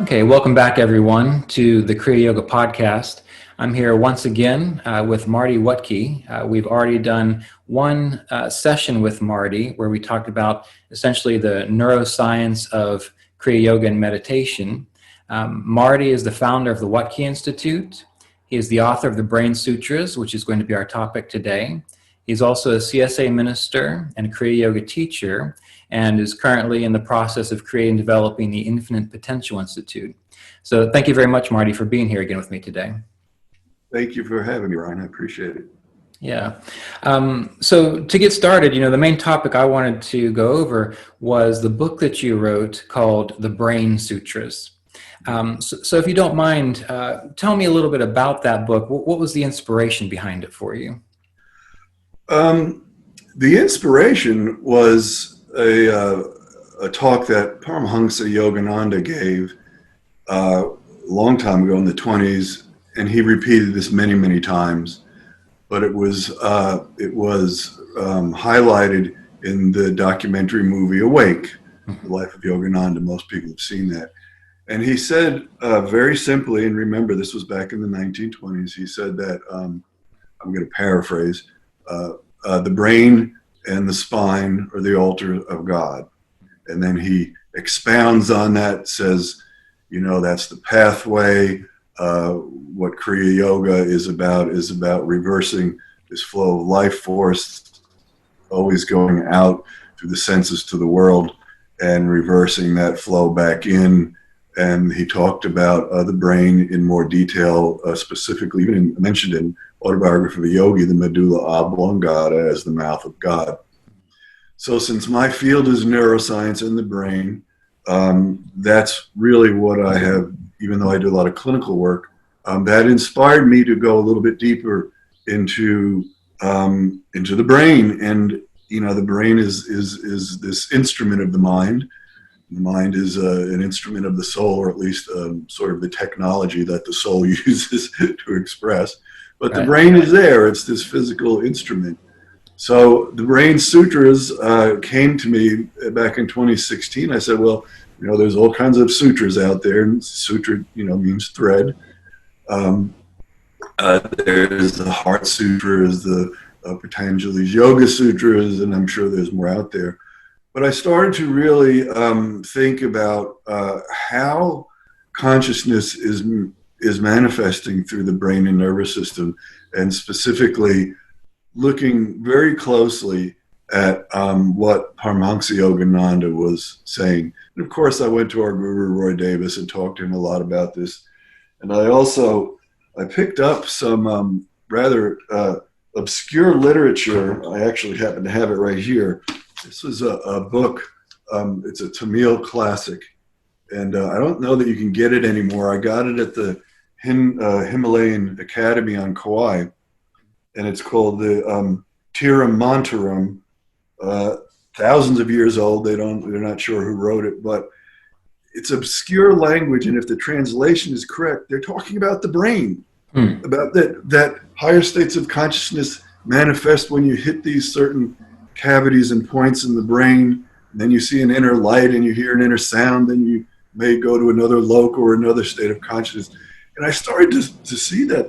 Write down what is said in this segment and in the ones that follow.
Okay, welcome back everyone to the Kriya Yoga Podcast. I'm here once again with Marty Wuttke. We've already done one session with Marty where we talked about essentially the neuroscience of Kriya Yoga and meditation. Marty is the founder of the Wuttke Institute. He is the author of the Brain Sutras, which is going to be our topic today. He's also a CSA minister and a Kriya Yoga teacher, and is currently in the process of creating and developing the Infinite Potential Institute. So thank you very much, Marty, for being here again with me today. Thank you for having me, Ryan. I appreciate it. Yeah. So to get started, the main topic I wanted to go over was the book that you wrote called The Brain Sutras. So if you don't mind, tell me a little bit about that book. What was the inspiration behind it for you? The inspiration was a talk that Paramahansa Yogananda gave a long time ago in the 1920s, and he repeated this many, many times. But it was highlighted in the documentary movie Awake, The Life of Yogananda. Most people have seen that. And he said very simply, and remember this was back in the 1920s, he said that, I'm going to paraphrase, the brain and the spine are the altar of God. And then he expounds on that, says, that's the pathway. What Kriya Yoga is about reversing this flow of life force, always going out through the senses to the world and reversing that flow back in. And he talked about the brain in more detail, specifically even mentioned in Autobiography of a Yogi, the medulla oblongata as the mouth of God. So since my field is neuroscience and the brain, that's really what I have, even though I do a lot of clinical work, that inspired me to go a little bit deeper into the brain. And, the brain is this instrument of the mind. The mind is an instrument of the soul, or at least sort of the technology that the soul uses to express. But the brain is there. It's this physical instrument. So the Brain Sutras came to me back in 2016. I said, well, there's all kinds of sutras out there. And sutra, means thread. There's the Heart Sutras, the Patanjali's Yoga Sutras, and I'm sure there's more out there. But I started to really think about how consciousness is manifesting through the brain and nervous system, and specifically looking very closely at what Paramahansa Yogananda was saying. And of course, I went to our guru, Roy Davis, and talked to him a lot about this. And I picked up some rather obscure literature. I actually happen to have it right here. This was a book. It's a Tamil classic. And I don't know that you can get it anymore. I got it at the Himalayan Academy on Kauai. And it's called the Tirumantaram. Thousands of years old. They're not sure who wrote it, but it's obscure language. And if the translation is correct, they're talking about the brain, about that higher states of consciousness manifest when you hit these certain cavities and points in the brain. And then you see an inner light and you hear an inner sound. Then you may go to another loc or another state of consciousness. And I started to see that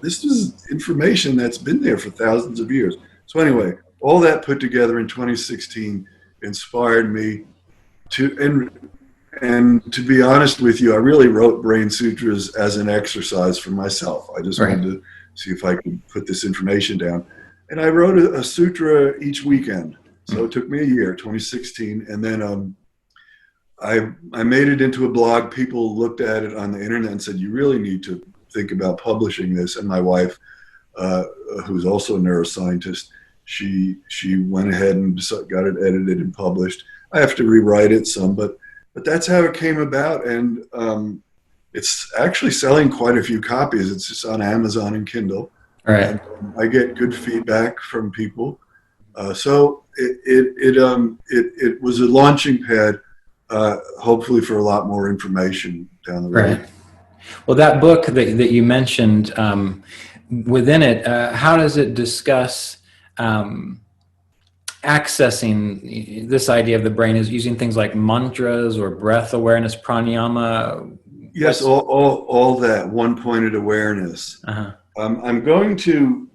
this is information that's been there for thousands of years. So anyway, all that put together in 2016 inspired me to, and to be honest with you, I really wrote Brain Sutras as an exercise for myself. I just wanted to see if I could put this information down. And I wrote a sutra each weekend. So it took me a year, 2016. And then I made it into a blog. People looked at it on the internet and said, you really need to think about publishing this. And my wife, who's also a neuroscientist, she went ahead and got it edited and published. I have to rewrite it some, but that's how it came about. And it's actually selling quite a few copies. It's just on Amazon and Kindle. All right. And I get good feedback from people. So it was a launching pad, hopefully for a lot more information down the road. Right. Well, that book that you mentioned, within it, how does it discuss accessing this idea of the brain is using things like mantras or breath awareness, pranayama? Yes, all that one-pointed awareness. Uh-huh. I'm going to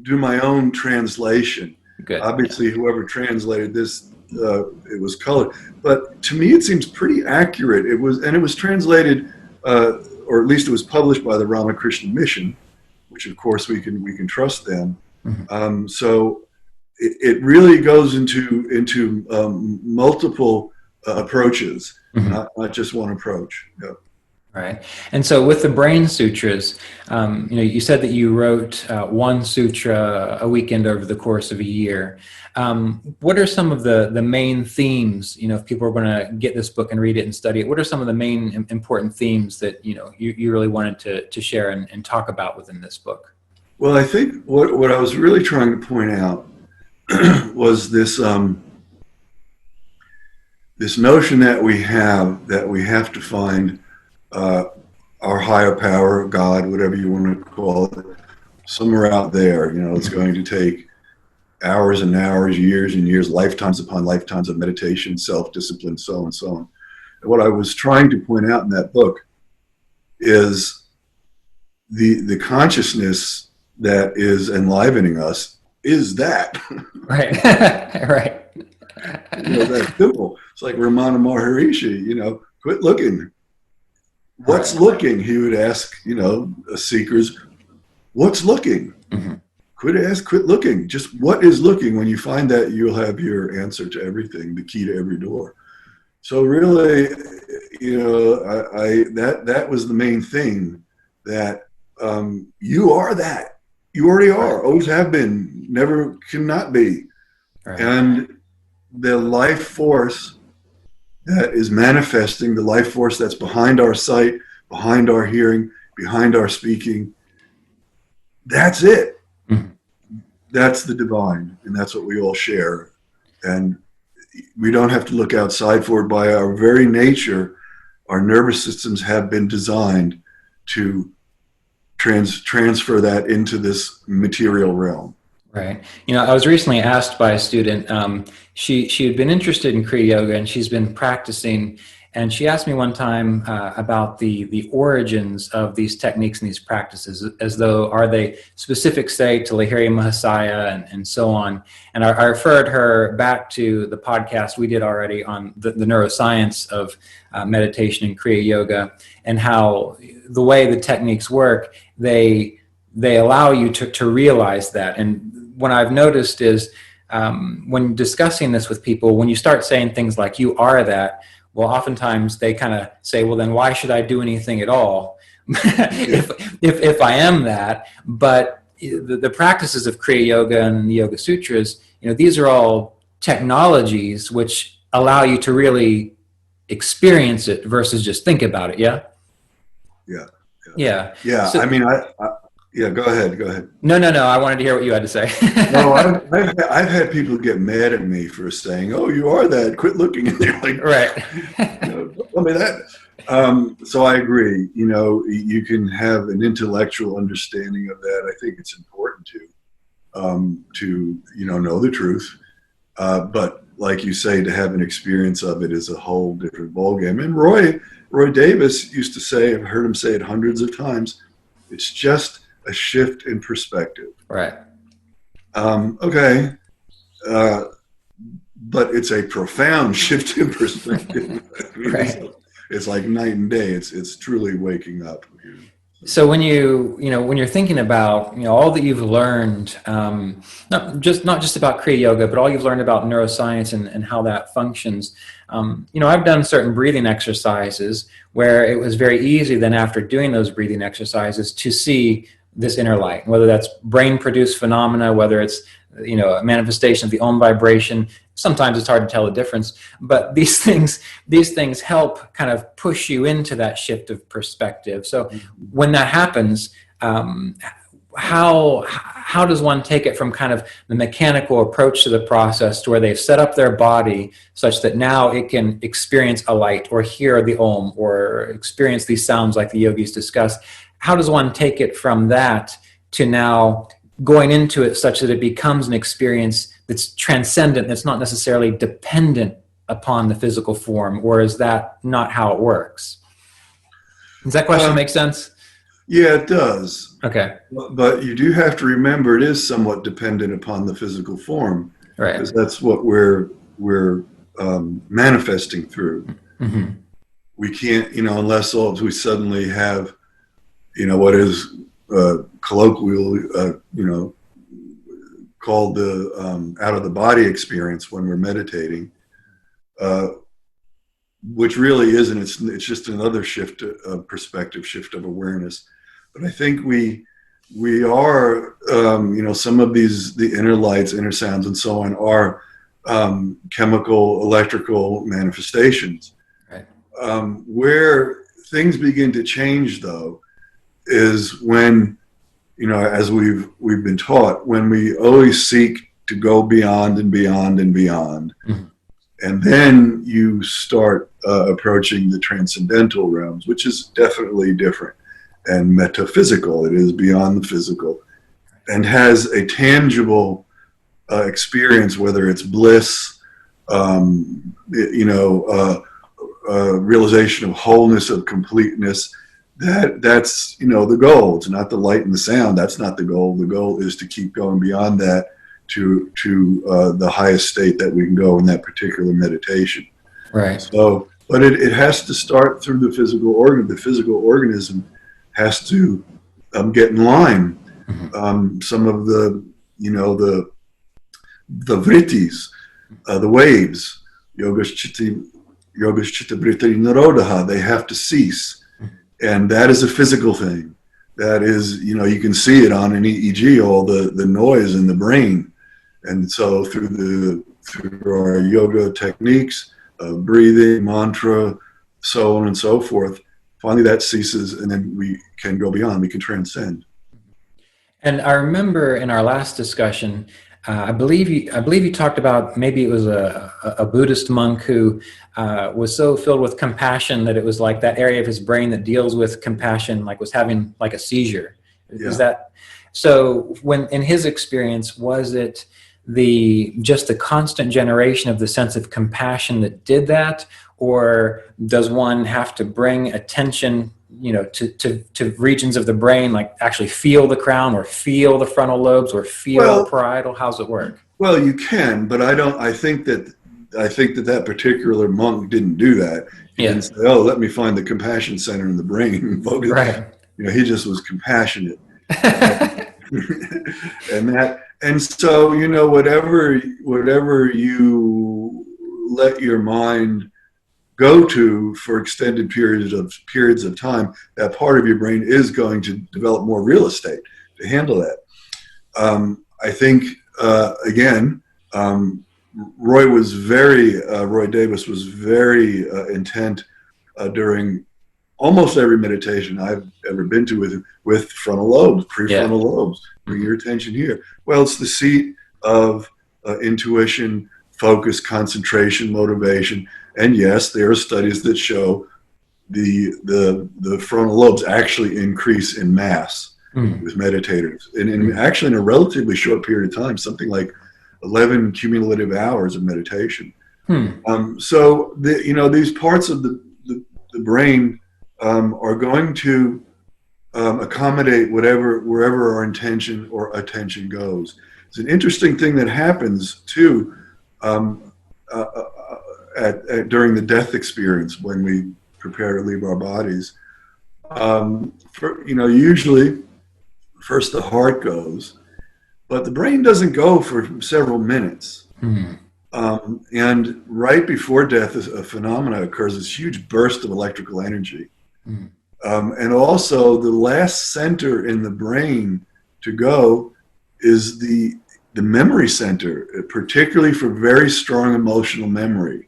do my own translation. Good. Obviously, whoever translated this, it was colored, but to me, it seems pretty accurate. It was translated, or at least it was published by the Ramakrishna Mission, which of course we can trust them. Mm-hmm. So it really goes into multiple approaches, mm-hmm. not just one approach. Yeah. Right. And so with the Brain Sutras, you said that you wrote one sutra a weekend over the course of a year. What are some of the main themes, if people are going to get this book and read it and study it, what are some of the main important themes that, you really wanted to share and talk about within this book? Well, I think what I was really trying to point out was this this notion that we have to find our higher power, God, whatever you want to call it, somewhere out there. It's going to take hours and hours, years and years, lifetimes upon lifetimes of meditation, self-discipline, so on and so on. And what I was trying to point out in that book is the consciousness that is enlivening us is that. Right. Right. That's simple. It's like Ramana Maharishi, quit looking. What's looking? He would ask, seekers, what's looking? Mm-hmm. Quit looking. Just what is looking? When you find that, you'll have your answer to everything, the key to every door. So really, that was the main thing, that you are that. You already are. Always have been. Never cannot be. Right. And the life force that is manifesting, the life force that's behind our sight, behind our hearing, behind our speaking, that's it. Mm-hmm. That's the divine, and that's what we all share. And we don't have to look outside for it. By our very nature, our nervous systems have been designed to transfer that into this material realm. Right. I was recently asked by a student, she had been interested in Kriya Yoga and she's been practicing, and she asked me one time about the origins of these techniques and these practices, as though are they specific, say, to Lahiri Mahasaya and so on. And I referred her back to the podcast we did already on the neuroscience of meditation and Kriya Yoga, and how the way the techniques work, they allow you to realize that. And what I've noticed is when discussing this with people, when you start saying things like, you are that, well, oftentimes they kind of say, well, then why should I do anything at all if I am that? But the practices of Kriya Yoga and the Yoga Sutras, these are all technologies which allow you to really experience it versus just think about it. Yeah? Yeah. So, yeah, go ahead. No. I wanted to hear what you had to say. No, I've had people get mad at me for saying, "Oh, you are that. Quit looking." And they're like, right. Tell me that. So I agree. You can have an intellectual understanding of that. I think it's important to know the truth. But like you say, to have an experience of it is a whole different ballgame. And Roy Davis used to say, I've heard him say it hundreds of times, it's just a shift in perspective. Right. Okay. But it's a profound shift in perspective. Right. It's like night and day. It's truly waking up. So when when you're thinking about all that you've learned, not just about Kriya Yoga, but all you've learned about neuroscience and how that functions, I've done certain breathing exercises where it was very easy then after doing those breathing exercises to see this inner light, whether that's brain-produced phenomena, whether it's a manifestation of the Om vibration. Sometimes it's hard to tell the difference, but these things help kind of push you into that shift of perspective. So when that happens, how does one take it from kind of the mechanical approach to the process to where they've set up their body such that now it can experience a light or hear the Om or experience these sounds like the yogis discuss? How does one take it from that to now going into it such that it becomes an experience it's transcendent, it's not necessarily dependent upon the physical form, or is that not how it works? Does that question make sense? Yeah, it does. Okay. But you do have to remember it is somewhat dependent upon the physical form, right? Because that's what we're manifesting through. Mm-hmm. We can't, unless we suddenly have, what is colloquially, called the out of the body experience when we're meditating, which really isn't. It's just another shift of perspective, shift of awareness. But I think we are, some of the inner lights, inner sounds, and so on are chemical, electrical manifestations. Right. Where things begin to change, though, is when, as we've been taught, when we always seek to go beyond and beyond and beyond, mm-hmm. and then you start approaching the transcendental realms, which is definitely different and metaphysical. It is beyond the physical and has a tangible experience, whether it's bliss, realization of wholeness, of completeness. That's the goal. It's not the light and the sound. That's not the goal. The goal is to keep going beyond that to the highest state that we can go in that particular meditation. Right. So, but it has to start through the physical organ. The physical organism has to get in line. Mm-hmm. Some of the vrittis, the waves, yogas chitta vritti nirodha, they have to cease. And that is a physical thing. That is, you can see it on an EEG, all the noise in the brain. And so through our yoga techniques, breathing, mantra, so on and so forth, finally that ceases, and then we can go beyond, we can transcend. And I remember in our last discussion, I believe you talked about, maybe it was a Buddhist monk who was so filled with compassion that it was like that area of his brain that deals with compassion, like was having like a seizure. Yeah. Is that so? When in his experience, was it just the constant generation of the sense of compassion that did that, or does one have to bring attention, to regions of the brain, like actually feel the crown or feel the frontal lobes or feel the parietal? How's it work? Well, you can, but I think that particular monk didn't do that. He didn't say, "Oh, let me find the compassion center in the brain." Right. He just was compassionate. And so, whatever you let your mind go to for extended periods of time, that part of your brain is going to develop more real estate to handle that. I think, again, Roy Davis was very intent during almost every meditation I've ever been to with frontal lobes, prefrontal lobes. Bring your attention here. Well, it's the seat of intuition, focus, concentration, motivation. And yes, there are studies that show the frontal lobes actually increase in mass with meditators. And actually in a relatively short period of time, something like 11 cumulative hours of meditation. So these parts of the brain are going to accommodate wherever our intention or attention goes. It's an interesting thing that happens too during the death experience when we prepare to leave our bodies. Usually first the heart goes, but the brain doesn't go for several minutes. And right before death, a phenomena occurs, this huge burst of electrical energy. And also the last center in the brain to go is the memory center, particularly for very strong emotional memory,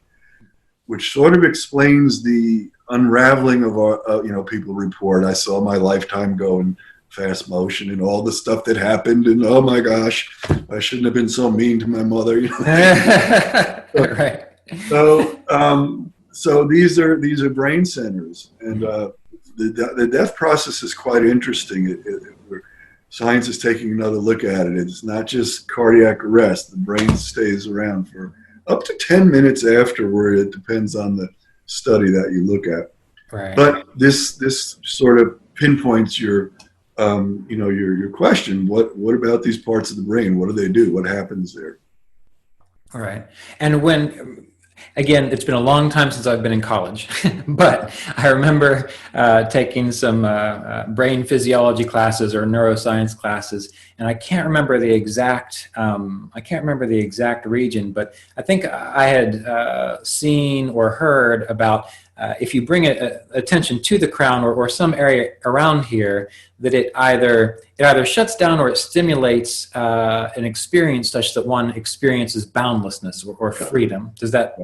which sort of explains the unraveling of our, people report, I saw my lifetime go in fast motion and all the stuff that happened, and oh my gosh, I shouldn't have been so mean to my mother. Right. So these are brain centers, and the death process is quite interesting. science is taking another look at it. It's not just cardiac arrest. The brain stays around for up to 10 minutes afterward. It depends on the study that you look at. Right. But this sort of pinpoints your question. What about these parts of the brain? What do they do? What happens there? All right. And when, again, it's been a long time since I've been in college, but I remember taking some brain physiology classes or neuroscience classes, and I can't remember the exact region, but I think I had seen or heard about if you bring attention to the crown or some area around here, that it either shuts down or it stimulates an experience such that one experiences boundlessness or freedom. Does that?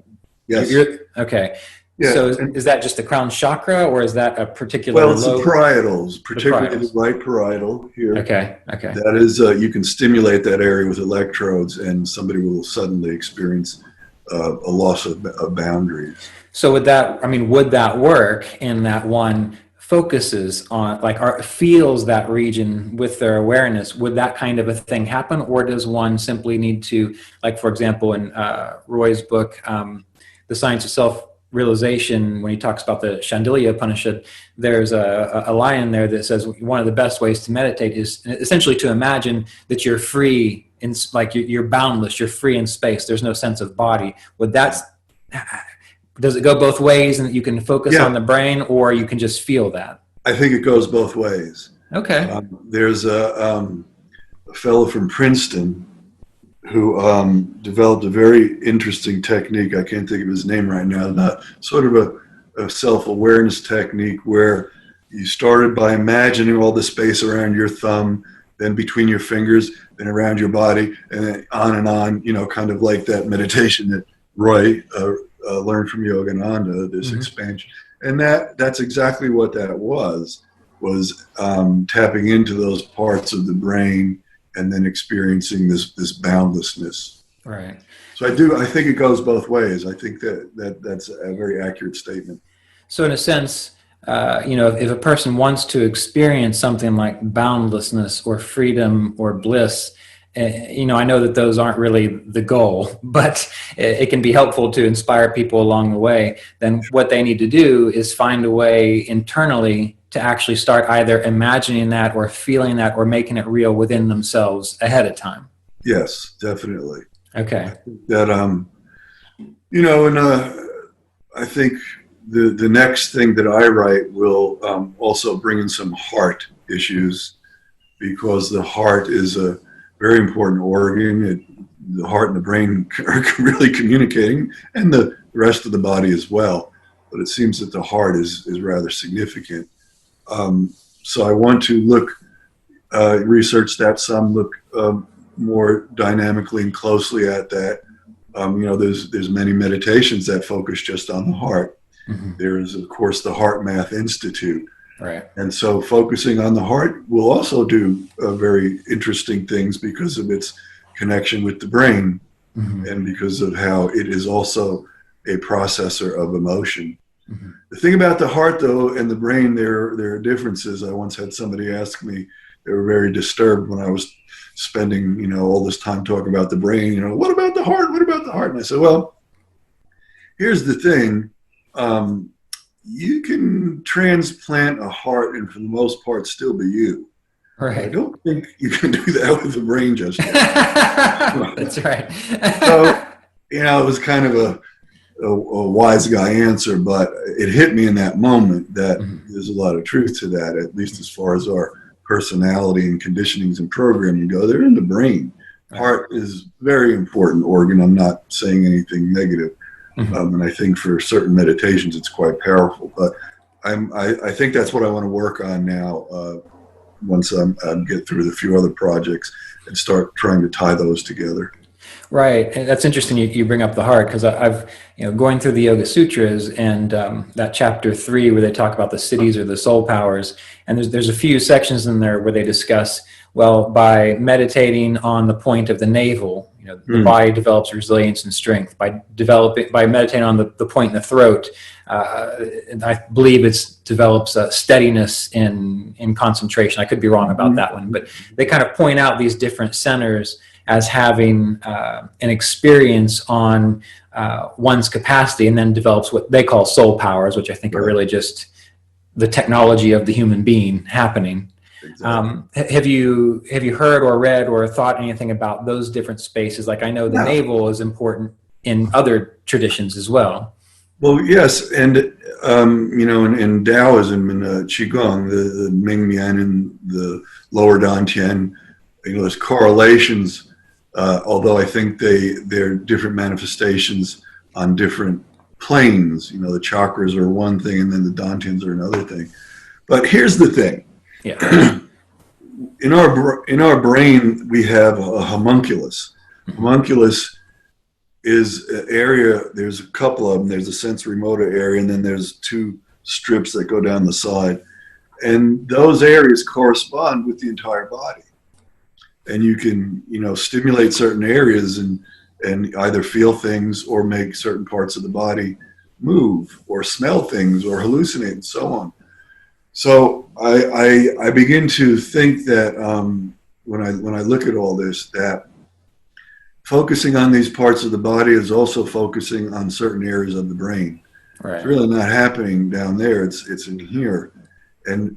Yes. Okay. Yeah. So is that just the crown chakra, or is that a particular? Well, it's the parietals, particularly the right parietal here. Okay. That is, you can stimulate that area with electrodes, and somebody will suddenly experience a loss of boundaries. So would that work in that one focuses on, feels that region with their awareness? Would that kind of a thing happen, or does one simply need to, like, for example, in Roy's book, The Science of Self-Realization, when he talks about the Shandilya Upanishad, there's a line in there that says one of the best ways to meditate is essentially to imagine that you're free, you're boundless, you're free in space. There's no sense of body. Does it go both ways, and that you can focus on the brain, or you can just feel that? I think it goes both ways. Okay. There's a fellow from Princeton who developed a very interesting technique. I can't think of his name right now. Not sort of a self-awareness technique where you started by imagining all the space around your thumb, then between your fingers, then around your body, and then on and on. Kind of like that meditation that Roy learned from Yogananda, this expansion. And that's exactly what that was tapping into those parts of the brain and then experiencing this boundlessness. Right. So I think it goes both ways. I think that's a very accurate statement. So in a sense, if a person wants to experience something like boundlessness or freedom or bliss, I know that those aren't really the goal, but it can be helpful to inspire people along the way. Then what they need to do is find a way internally to actually start either imagining that or feeling that or making it real within themselves ahead of time. Yes, definitely. Okay. That, I think the next thing that I write will also bring in some heart issues, because the heart is a very important organ. The heart and the brain are really communicating, and the rest of the body as well. But it seems that the heart is rather significant. So I want to research that some, look more dynamically and closely at that. There's many meditations that focus just on the heart. Mm-hmm. There's, of course, the Heart Math Institute. Right. And so focusing on the heart will also do very interesting things because of its connection with the brain, and because of how it is also a processor of emotion. Mm-hmm. The thing about the heart, though, and the brain, there are differences. I once had somebody ask me, they were very disturbed when I was spending, all this time talking about the brain. What about the heart? What about the heart? And I said, well, here's the thing. You can transplant a heart and for the most part still be you. Right. I don't think you can do that with the brain just yet. That's right. So, it was kind of a wise guy answer, but it hit me in that moment that there's a lot of truth to that, at least as far as our personality and conditionings and programming go. They're in the brain. Right. Heart is a very important organ. I'm not saying anything negative. And I think for certain meditations, it's quite powerful. But I think that's what I want to work on now. Once I get through the few other projects and start trying to tie those together. Right, and that's interesting. You bring up the heart, because I've going through the Yoga Sutras and that chapter 3 where they talk about the cities or the soul powers, and there's a few sections in there where they discuss, well, by meditating on the point of the navel, The body develops resilience and strength by meditating on the point in the throat. And I believe it develops steadiness in concentration. I could be wrong about that one, but they kind of point out these different centers as having an experience on one's capacity, and then develops what they call soul powers, which I think are really just the technology of the human being happening. Exactly. Have you heard or read or thought anything about those different spaces? Like, I know the navel is important in other traditions as well. Well, yes, and in Taoism and Qigong, the Ming Mian and the lower Dantian, there's correlations. Although I think they're different manifestations on different planes. The chakras are one thing, and then the Dantians are another thing. But here's the thing. Yeah. In our brain, we have a homunculus. Homunculus is an area. There's a couple of them. There's a sensory motor area, and then there's two strips that go down the side, and those areas correspond with the entire body. And you can, stimulate certain areas and either feel things or make certain parts of the body move or smell things or hallucinate and so on. So I begin to think that when I look at all this, that focusing on these parts of the body is also focusing on certain areas of the brain. Right. It's really not happening down there. It's in here, and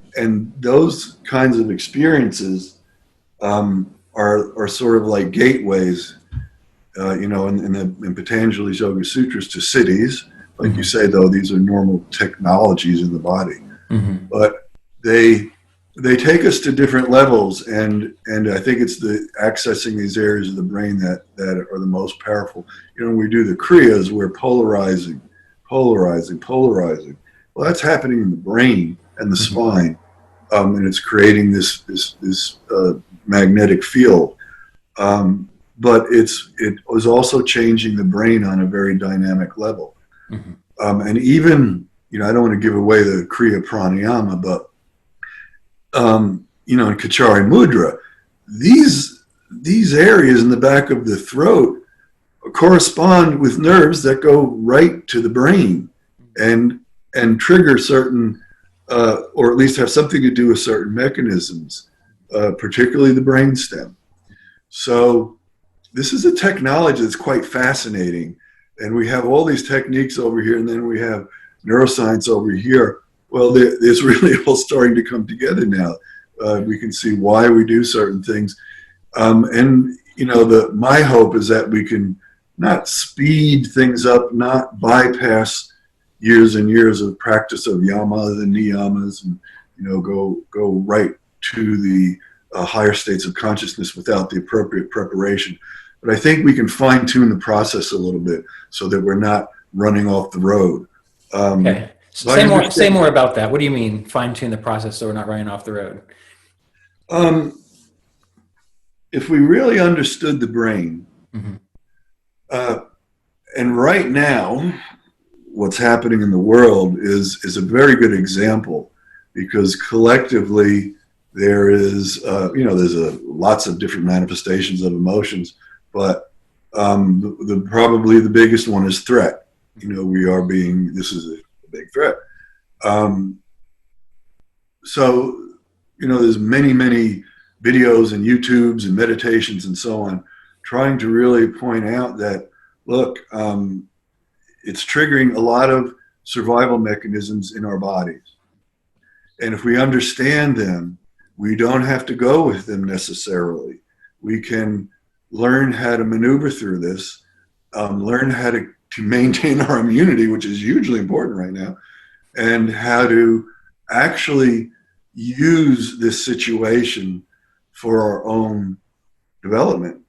those kinds of experiences are sort of like gateways, in Patanjali's Yoga Sutras to cities. Like you say, though, these are normal technologies in the body. But they take us to different levels, and I think it's the accessing these areas of the brain that are the most powerful. When we do the Kriyas, we're polarizing. Well, that's happening in the brain and the spine, and it's creating this magnetic field. But it was also changing the brain on a very dynamic level. And even, I don't want to give away the Kriya Pranayama, but, in Kachari Mudra, these areas in the back of the throat correspond with nerves that go right to the brain and trigger certain, or at least have something to do with certain mechanisms, particularly the brainstem. So this is a technology that's quite fascinating. And we have all these techniques over here, and then we have neuroscience over here. Well, it's really all starting to come together now. We can see why we do certain things. My hope is that we can not speed things up, not bypass years and years of practice of yamas and niyamas, and go right to the higher states of consciousness without the appropriate preparation. But I think we can fine tune the process a little bit so that we're not running off the road. Okay. Say more about that. What do you mean fine tune the process so we're not running off the road? If we really understood the brain, and right now, what's happening in the world is a very good example, because collectively there is, there's lots of different manifestations of emotions, but probably the biggest one is threat. This is a big threat. So, there's many videos and YouTubes and meditations and so on, trying to really point out that, look, it's triggering a lot of survival mechanisms in our bodies. And if we understand them, we don't have to go with them necessarily. We can learn how to maneuver through this, learn how to maintain our immunity, which is hugely important right now, and how to actually use this situation for our own development.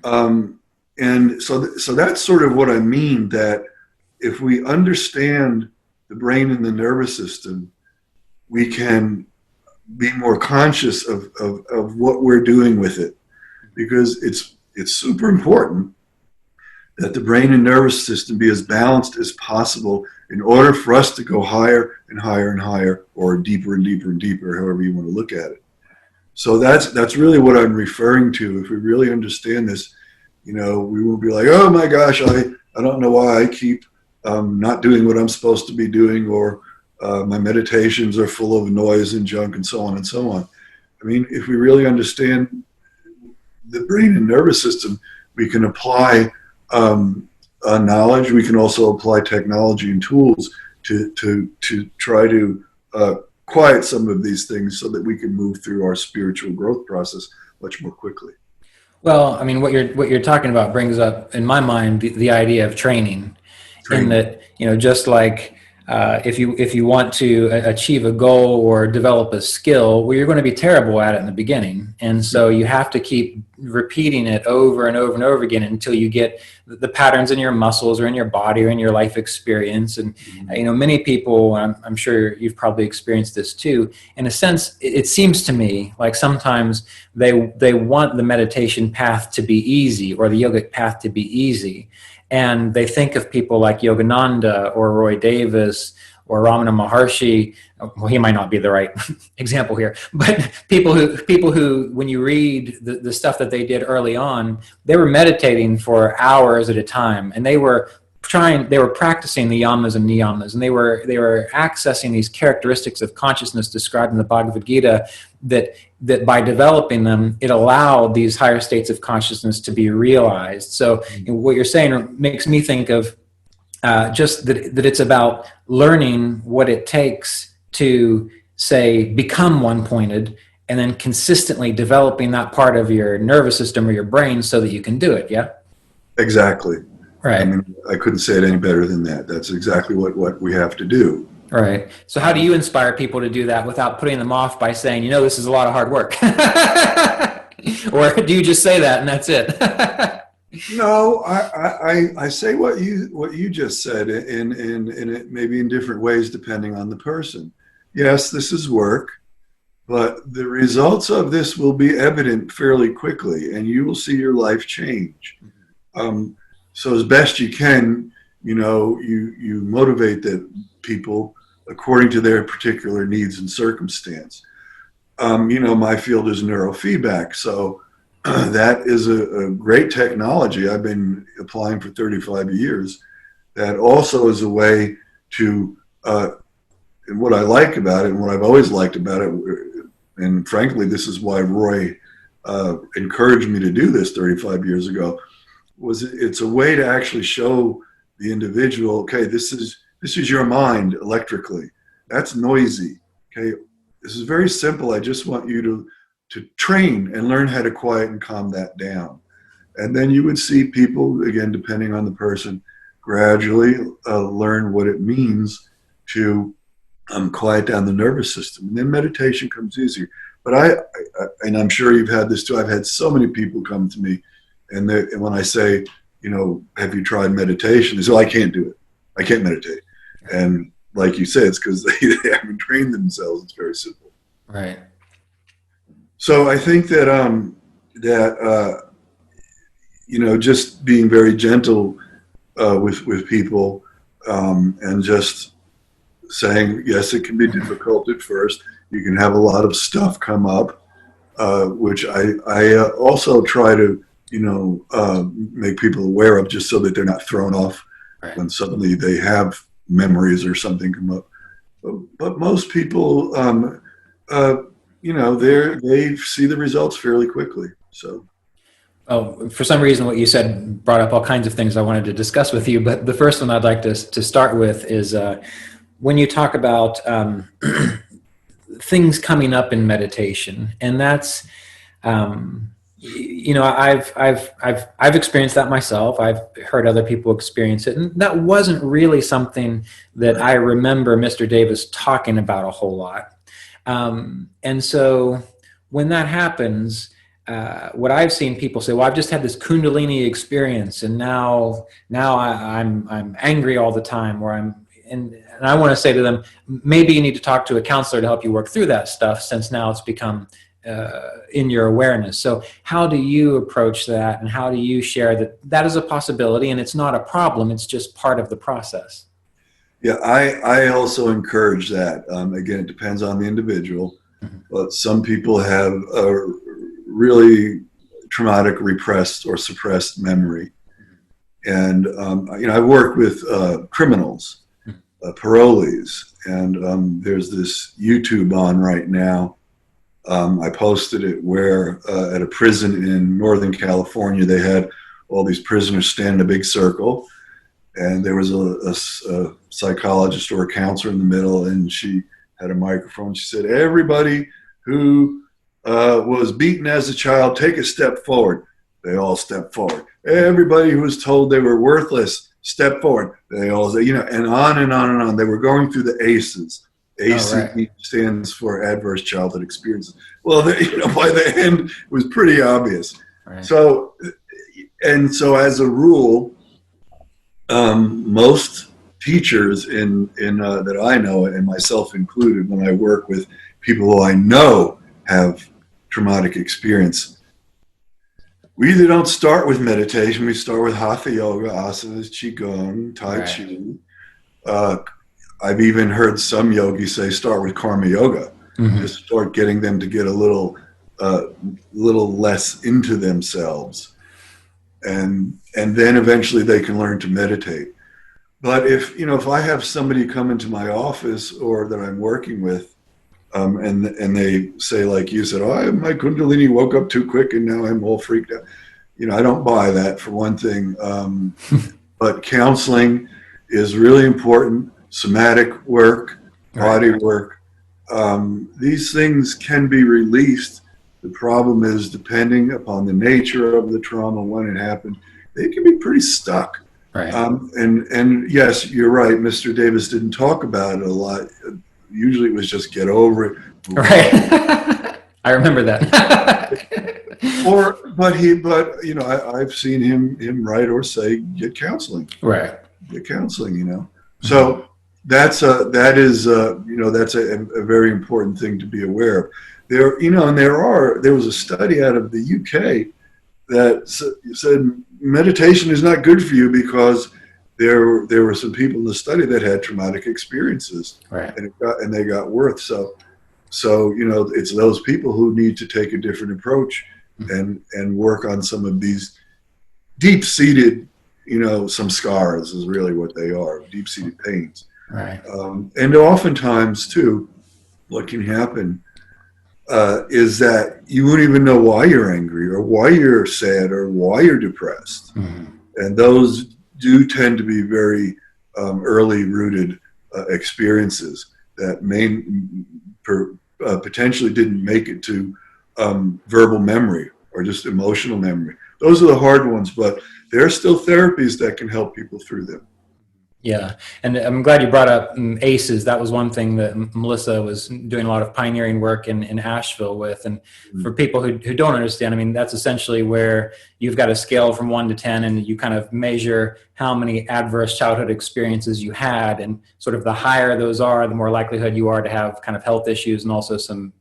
And so that's sort of what I mean, that if we understand the brain and the nervous system, we can be more conscious of what we're doing with it, because it's super important that the brain and nervous system be as balanced as possible in order for us to go higher and higher and higher, or deeper and deeper and deeper, however you want to look at it. So that's really what I'm referring to. If we really understand this, We won't be like, oh my gosh, I don't know why I keep not doing what I'm supposed to be doing, or my meditations are full of noise and junk and so on and so on. I mean, if we really understand the brain and nervous system, we can apply knowledge. We can also apply technology and tools to try to quiet some of these things so that we can move through our spiritual growth process much more quickly. Well, I mean, what you're talking about brings up in my mind the idea of training. In that, just like if you want to achieve a goal or develop a skill, well, you're going to be terrible at it in the beginning, and so you have to keep repeating it over and over and over again until you get the patterns in your muscles or in your body or in your life experience. And many people, I'm sure you've probably experienced this too. In a sense, it seems to me like sometimes they want the meditation path to be easy or the yogic path to be easy. And they think of people like Yogananda or Roy Davis or Ramana Maharshi. Well, he might not be the right example here, but people who, when you read the stuff that they did early on, they were meditating for hours at a time, and they were practicing the yamas and niyamas, and they were accessing these characteristics of consciousness described in the Bhagavad Gita that by developing them, it allowed these higher states of consciousness to be realized. So what you're saying makes me think of just that it's about learning what it takes to, say, become one-pointed, and then consistently developing that part of your nervous system or your brain so that you can do it, yeah? Exactly. Right. I mean, I couldn't say it any better than that. That's exactly what we have to do. Right. So how do you inspire people to do that without putting them off by saying, this is a lot of hard work? Or do you just say that and that's it? No, I say what you just said, in it maybe in different ways depending on the person. Yes, this is work, but the results of this will be evident fairly quickly, and you will see your life change. So as best you can, you motivate the people according to their particular needs and circumstance. My field is neurofeedback, so that is a great technology I've been applying for 35 years. That also is a way to, and what I like about it, and what I've always liked about it, and frankly, this is why Roy encouraged me to do this 35 years ago, was it's a way to actually show the individual, okay, this is your mind electrically. That's noisy. Okay, this is very simple. I just want you to train and learn how to quiet and calm that down. And then you would see people, again, depending on the person, gradually learn what it means to quiet down the nervous system. And then meditation comes easier. But and I'm sure you've had this too, I've had so many people come to me, and when I say, have you tried meditation? They say, I can't do it. I can't meditate. And like you said, it's because they haven't trained themselves. It's very simple. Right. So I think that just being very gentle with people, and just saying, yes, it can be difficult at first. You can have a lot of stuff come up, which I also try to make people aware of, just so that they're not thrown off when suddenly they have memories or something come up. But most people, they see the results fairly quickly. So. Oh, for some reason, what you said brought up all kinds of things I wanted to discuss with you. But the first one I'd like to start with is when you talk about things coming up in meditation, and that's. I've experienced that myself. I've heard other people experience it, and that wasn't really something that I remember Mr. Davis talking about a whole lot. And so when that happens, what I've seen people say, well, I've just had this Kundalini experience, and now I'm angry all the time, or and I want to say to them, maybe you need to talk to a counselor to help you work through that stuff, since now it's become in your awareness. So how do you approach that, and how do you share that is a possibility and it's not a problem, it's just part of the process? Yeah, I also encourage that. Again, it depends on the individual, but some people have really traumatic, repressed, or suppressed memory. And I work with criminals, parolees, and there's this YouTube on right now. I posted it where at a prison in Northern California, they had all these prisoners stand in a big circle, and there was a psychologist or a counselor in the middle, and she had a microphone. She said, everybody who was beaten as a child, take a step forward. They all stepped forward. Everybody who was told they were worthless, step forward. They all, and on and on and on. They were going through the ACEs. ACE stands for Adverse Childhood Experiences. Well, by the end, it was pretty obvious. Right. So as a rule, most teachers that I know, and myself included, when I work with people who I know have traumatic experience, we either don't start with meditation, we start with hatha yoga, asanas, qigong, tai chi. I've even heard some yogis say start with karma yoga, to start getting them to get a little less into themselves, and then eventually they can learn to meditate. But if I have somebody come into my office or that I'm working with, and they say, like you said, my Kundalini woke up too quick and now I'm all freaked out. I don't buy that, for one thing. But counseling is really important. Somatic work, body work. These things can be released. The problem is, depending upon the nature of the trauma, when it happened, they can be pretty stuck. Right. And yes, you're right. Mr. Davis didn't talk about it a lot. Usually it was just get over it. Right. I remember that. But I've seen him write or say, get counseling. Right. Get counseling, So that's a very important thing to be aware of. There was a study out of the UK that said meditation is not good for you because there were some people in the study that had traumatic experiences, right, and they got worse. So it's those people who need to take a different approach and work on some of these deep-seated, some scars is really what they are, deep-seated pains. Right. And oftentimes too, what can happen is that you won't even know why you're angry or why you're sad or why you're depressed. And those do tend to be very early rooted experiences that potentially didn't make it to verbal memory or just emotional memory. Those are the hard ones, but there are still therapies that can help people through them. Yeah, and I'm glad you brought up ACEs. That was one thing that Melissa was doing a lot of pioneering work in Asheville with. And for people who don't understand, that's essentially where you've got a scale from 1 to 10 and you kind of measure how many adverse childhood experiences you had. And sort of the higher those are, the more likelihood you are to have kind of health issues and also some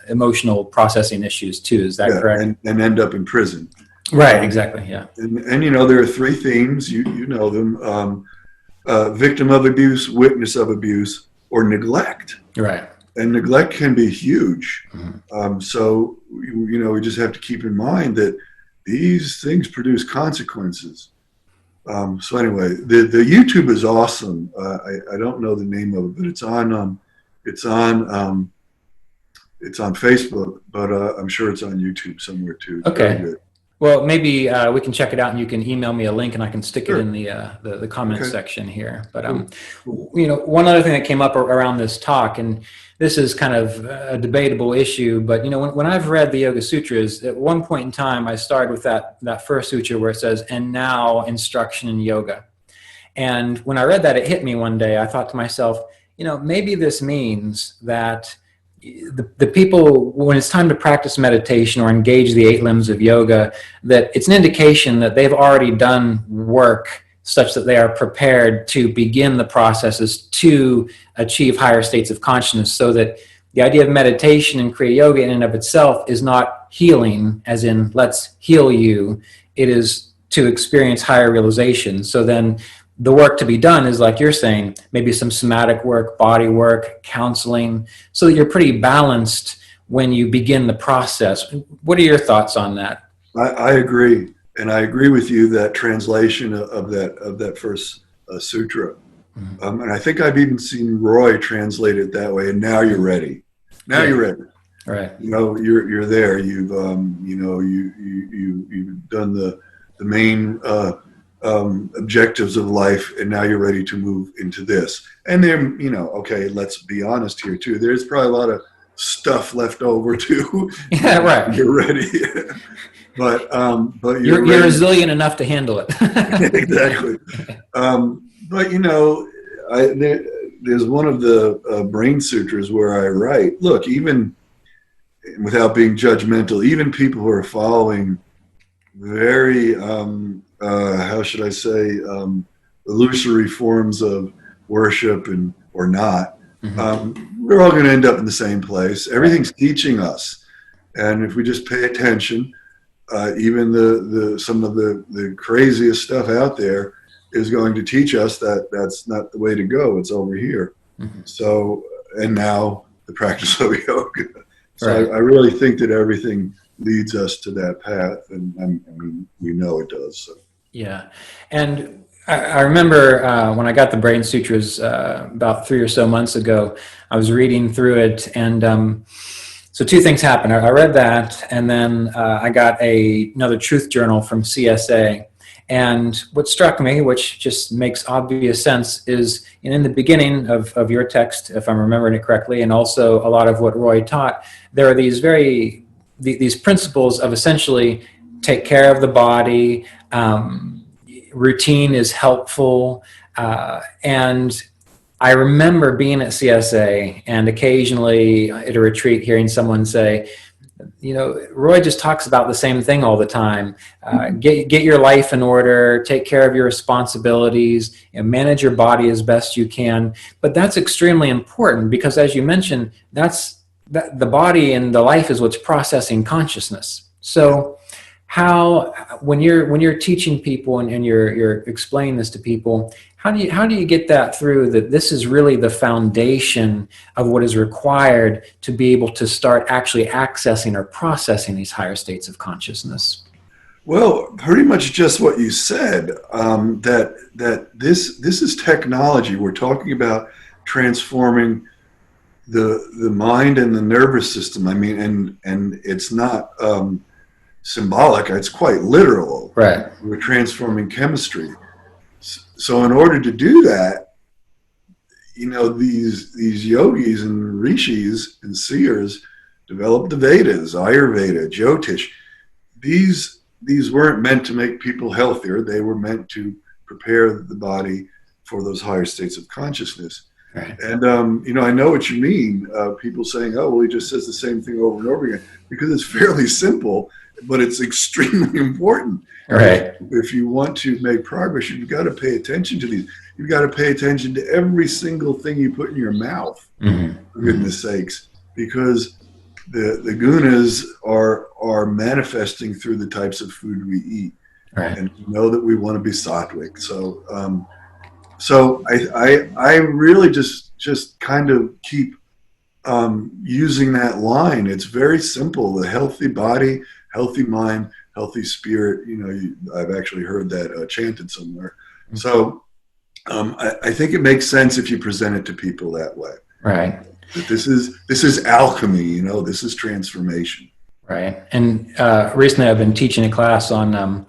emotional processing issues too. Is that correct? And end up in prison. Right, exactly, yeah. And there are 3 themes, you know them. Victim of abuse, witness of abuse, or neglect. Right. And neglect can be huge. So, we just have to keep in mind that these things produce consequences. So anyway, the YouTube is awesome. I don't know the name of it, but it's on Facebook, but I'm sure it's on YouTube somewhere too. It's okay. Well, maybe we can check it out, and you can email me a link, and I can stick it in the comments section here. But one other thing that came up around this talk, and this is kind of a debatable issue, but when I've read the Yoga Sutras, at one point in time, I started with that first sutra where it says, "And now instruction in yoga." And when I read that, it hit me one day. I thought to myself, maybe this means that the people, when it's time to practice meditation or engage the 8 limbs of yoga, that it's an indication that they've already done work such that they are prepared to begin the processes to achieve higher states of consciousness, so that the idea of meditation and Kriya Yoga in and of itself is not healing, as in let's heal you. It is to experience higher realization. So then the work to be done is, like you're saying, maybe some somatic work, body work, counseling, so that you're pretty balanced when you begin the process. What are your thoughts on that? I agree, and I agree with you that translation of that first sutra, and I think I've even seen Roy translate it that way. And now you're ready. Now you're ready. Right. You're there. You've you've done the main objectives of life, and now you're ready to move into this. And then okay, let's be honest here too. There's probably a lot of stuff left over too. Yeah, right. You're ready. But you're resilient enough to handle it. Exactly. But there's one of the brain sutras where I write, look, even without being judgmental, even people who are following very how should I say illusory forms of worship or not, we're all going to end up in the same place. Everything's teaching us, and if we just pay attention. Even some of the craziest stuff out there is going to teach us that that's not the way to go. It's over here. So, and now the practice of yoga. So right. I really think that everything leads us to that path, and we know it does. So. Yeah, and I remember when I got the Brain Sutras about 3 or so months ago, I was reading through it, and so two things happened. I read that, and then I got another truth journal from CSA. And what struck me, which just makes obvious sense, is in the beginning of your text, if I'm remembering it correctly, and also a lot of what Roy taught, there are these these principles of essentially take care of the body, routine is helpful, and I remember being at CSA and occasionally at a retreat hearing someone say, Roy just talks about the same thing all the time. Get your life in order, take care of your responsibilities, and manage your body as best you can. But that's extremely important because, as you mentioned, the body and the life is what's processing consciousness. So when you're teaching people and you're explaining this to people, how do you get that through that this is really the foundation of what is required to be able to start actually accessing or processing these higher states of consciousness? Well, pretty much just what you said, that this is technology. We're talking about transforming the mind and the nervous system. I mean, and it's not symbolic, it's quite literal. Right. We're transforming chemistry. So in order to do that, these yogis and rishis and seers developed the Vedas, Ayurveda, Jyotish. These weren't meant to make people healthier. They were meant to prepare the body for those higher states of consciousness. Right. And, I know what you mean. People saying, oh, well, he just says the same thing over and over again, because it's fairly simple, but it's extremely important. Right. If you want to make progress, you've got to pay attention to these. You've got to pay attention to every single thing you put in your mouth, for goodness sakes, because the gunas are manifesting through the types of food we eat. Right. And you know that we want to be sattvic. So I really just kind of keep using that line. It's very simple. The healthy body, healthy mind, healthy spirit. I've actually heard that chanted somewhere. So I think it makes sense if you present it to people that way. Right. That this is alchemy. This is transformation. Right. And recently I've been teaching a class on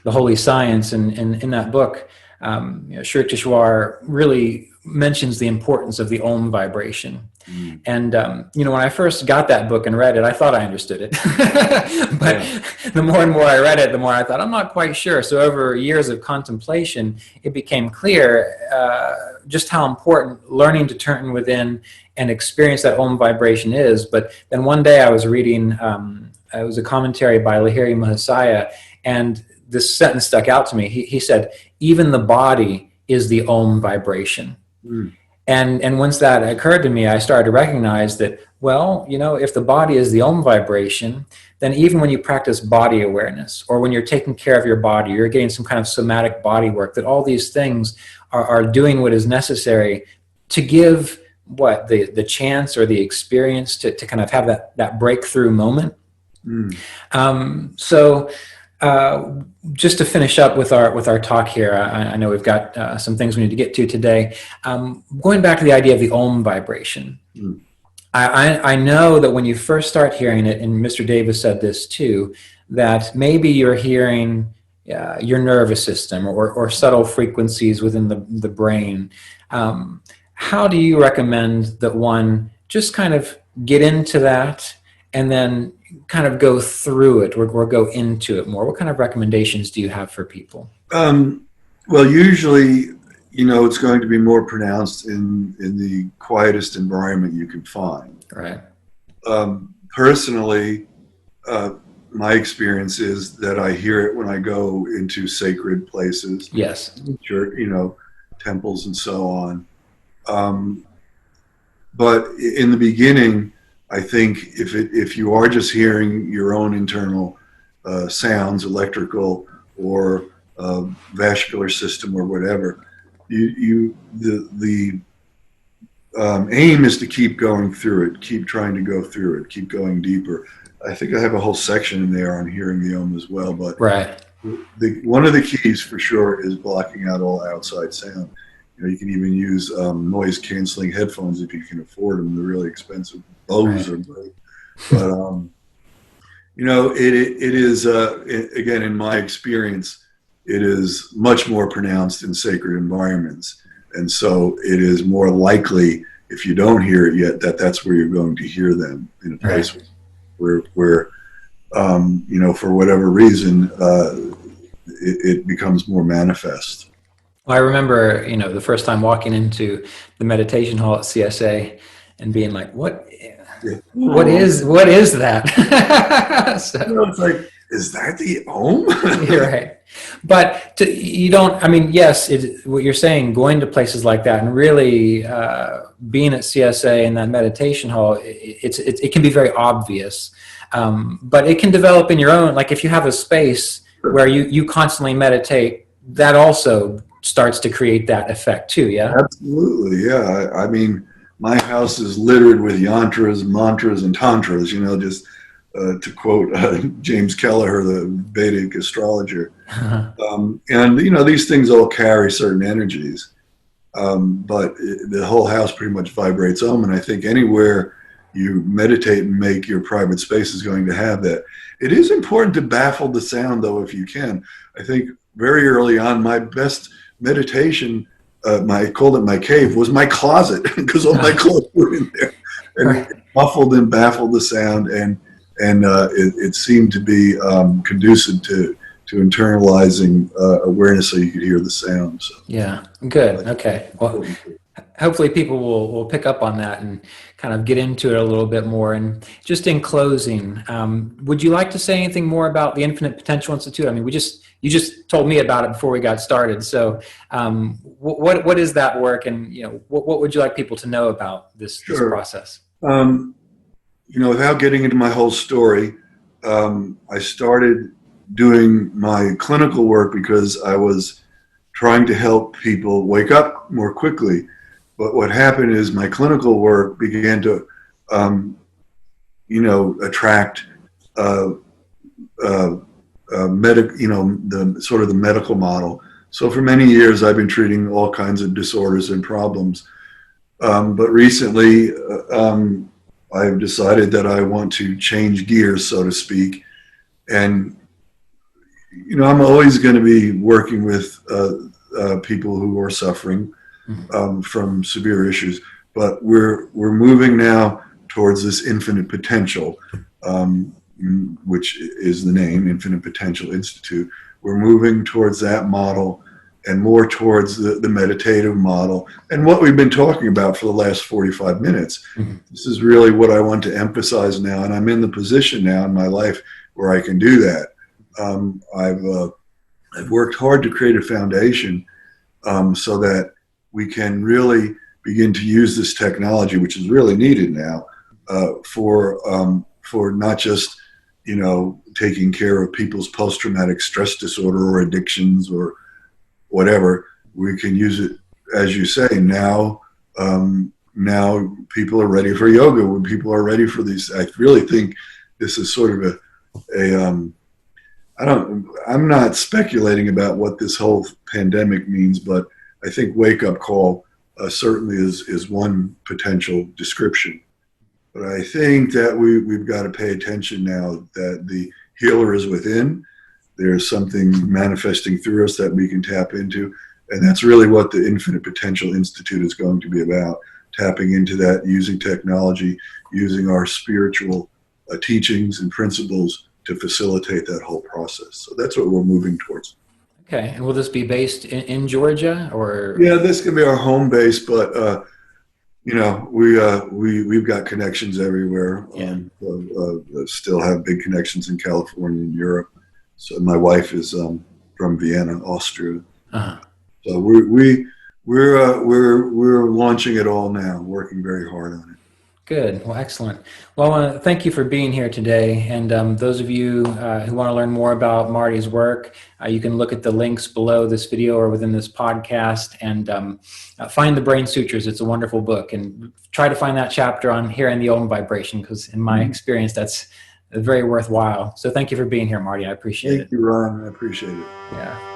the holy science, and in that book, Sri Teshwar really mentions the importance of the Om vibration. And, when I first got that book and read it, I thought I understood it. But the more and more I read it, the more I thought, I'm not quite sure. So over years of contemplation, it became clear just how important learning to turn within and experience that Om vibration is. But then one day I was reading, it was a commentary by Lahiri Mahasaya, and this sentence stuck out to me. He said, even the body is the Om vibration. And once that occurred to me, I started to recognize that, if the body is the Om vibration, then even when you practice body awareness, or when you're taking care of your body, you're getting some kind of somatic body work, that all these things are doing what is necessary to give the chance or the experience to kind of have that breakthrough moment. Mm. So just to finish up with our talk here, I know we've got some things we need to get to today. Going back to the idea of the Om vibration, Mm. I know that when you first start hearing it, and Mr. Davis said this too, that maybe you're hearing your nervous system or subtle frequencies within the brain. How do you recommend that one just kind of get into that and then kind of go through it or go into it more? What kind of recommendations do you have for people? Well, usually, it's going to be more pronounced in the quietest environment you can find. Right. Personally, my experience is that I hear it when I go into sacred places. Yes. Church, temples and so on. But in the beginning, I think if you are just hearing your own internal sounds, electrical or vascular system or whatever, the aim is to keep going through it, keep trying to go through it, keep going deeper. I think I have a whole section in there on hearing the Om as well. But right. One of the keys for sure is blocking out all outside sound. You can even use noise canceling headphones if you can afford them. They're really expensive. Bose are great. But, it is, again, in my experience, it is much more pronounced in sacred environments. And so it is more likely, if you don't hear it yet, that's where you're going to hear them, in a place where for whatever reason, it becomes more manifest. Well, I remember, the first time walking into the meditation hall at CSA and being like, what is that? So, it's like, is that the Om? You're right. But yes, what you're saying, going to places like that and really being at CSA in that meditation hall, it can be very obvious. But it can develop in your own, like if you have a space where you constantly meditate, that also starts to create that effect too, yeah? Absolutely, yeah. I mean, my house is littered with yantras, mantras, and tantras, just to quote James Kelleher, the Vedic astrologer. And, these things all carry certain energies. But the whole house pretty much vibrates Om, and I think anywhere you meditate and make your private space is going to have that. It is important to baffle the sound, though, if you can. I think very early on, my best meditation, I called it my cave, was my closet, because all my clothes were in there. And it muffled and baffled the sound, and it seemed to be conducive to internalizing awareness so you could hear the sound. So. Yeah, good. Okay. Well, hopefully people will pick up on that and kind of get into it a little bit more. And just in closing, would you like to say anything more about the Infinite Potential Institute? I mean, you just told me about it before we got started. So what is that work, and what would you like people to know about this process? Without getting into my whole story, I started doing my clinical work because I was trying to help people wake up more quickly. But what happened is my clinical work began to, attract the sort of the medical model. So for many years, I've been treating all kinds of disorders and problems. But recently, I've decided that I want to change gears, so to speak. And, I'm always going to be working with people who are suffering from severe issues. But we're moving now towards this infinite potential, which is the name, Infinite Potential Institute. We're moving towards that model and more towards the meditative model and what we've been talking about for the last 45 minutes. Mm-hmm. This is really what I want to emphasize now, and I'm in the position now in my life where I can do that. I've worked hard to create a foundation so that we can really begin to use this technology, which is really needed now, for not just taking care of people's post-traumatic stress disorder or addictions or whatever. We can use it, as you say, now. Now people are ready for yoga. When people are ready for these, I really think this is sort of I'm not speculating about what this whole pandemic means, but I think wake up call certainly is one potential description. But I think that we've got to pay attention now that the healer is within. There's something manifesting through us that we can tap into. And that's really what the Infinite Potential Institute is going to be about, tapping into that, using technology, using our spiritual teachings and principles to facilitate that whole process. So that's what we're moving towards. Okay. And will this be based in Georgia or? Yeah, this can be our home base, but we've got connections everywhere. Yeah. Still have big connections in California and Europe. So my wife is from Vienna, Austria. Uh-huh. So we're launching it all now, working very hard on it. Good. Well, excellent. Well, thank you for being here today. And those of you who want to learn more about Marty's work, you can look at the links below this video or within this podcast and find the Brain Sutras. It's a wonderful book. And try to find that chapter on hearing the Om vibration, because in my experience, that's very worthwhile. So thank you for being here, Marty. I appreciate it. Thank you, Ron. I appreciate it. Yeah.